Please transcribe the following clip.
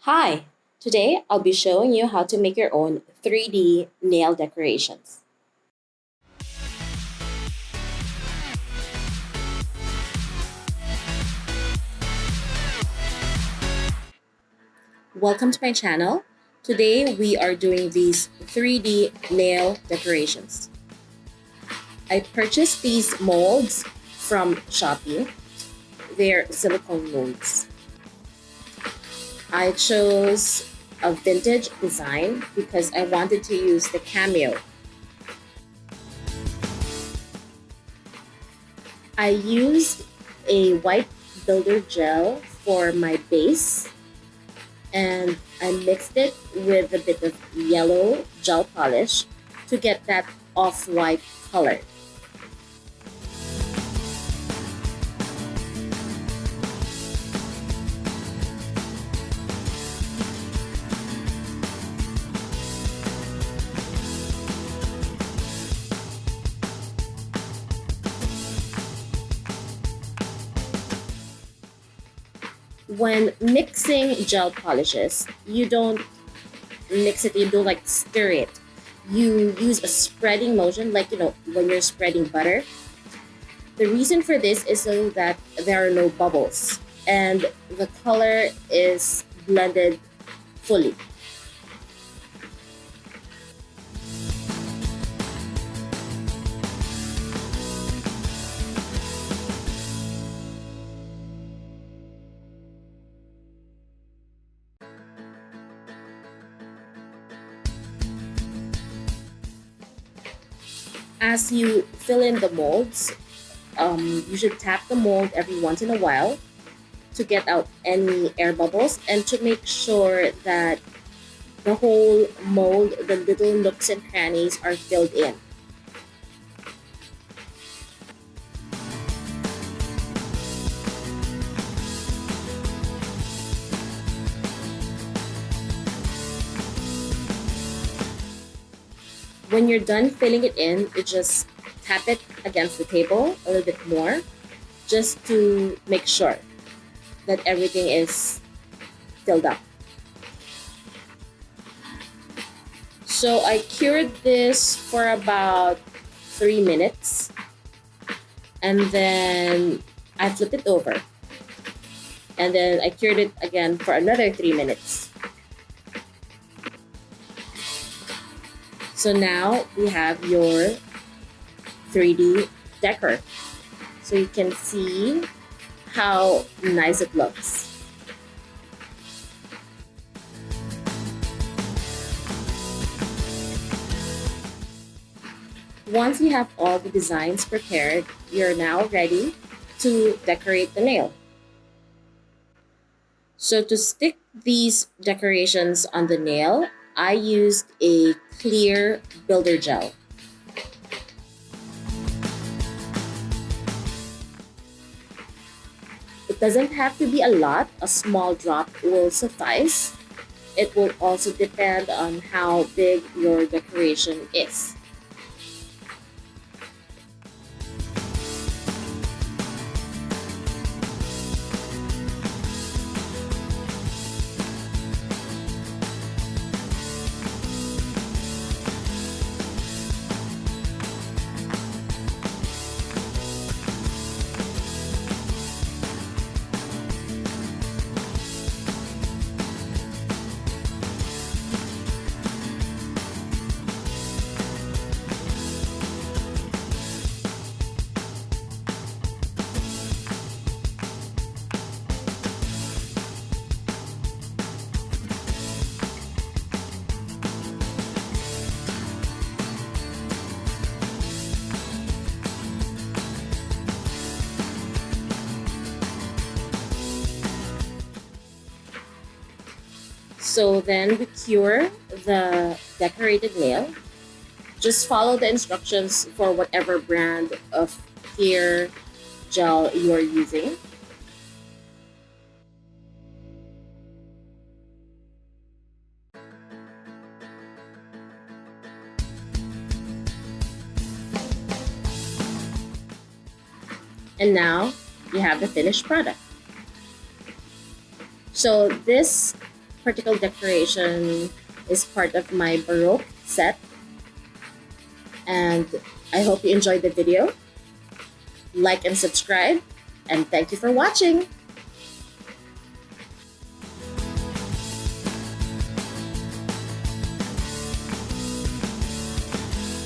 Hi! Today I'll be showing you how to make your own 3D nail decorations. Welcome to my channel. Today we are doing these 3D nail decorations. I purchased these molds from Shopee. They're silicone molds. I chose a vintage design because I wanted to use the cameo. I used a white builder gel for my base and I mixed it with a bit of yellow gel polish to get that off-white color. When mixing gel polishes, you don't mix it, you don't like stir it. You use a spreading motion, like when you're spreading butter. The reason for this is so that there are no bubbles and the color is blended fully. As you fill in the molds, you should tap the mold every once in a while to get out any air bubbles and to make sure that the whole mold, the little nooks and crannies are filled in. When you're done filling it in, you just tap it against the table a little bit more just to make sure that everything is filled up. So I cured this for about 3 minutes and then I flipped it over and then I cured it again for another 3 minutes. So now we have your 3D decor. So you can see how nice it looks. Once you have all the designs prepared, you're now ready to decorate the nail. So to stick these decorations on the nail, I used a clear builder gel. It doesn't have to be a lot, a small drop will suffice. It will also depend on how big your decoration is. So then we cure the decorated nail. Just follow the instructions for whatever brand of clear gel you are using. And now you have the finished product. So this particle decoration is part of my Baroque set. And I hope you enjoyed the video. Like and subscribe. And thank you for watching.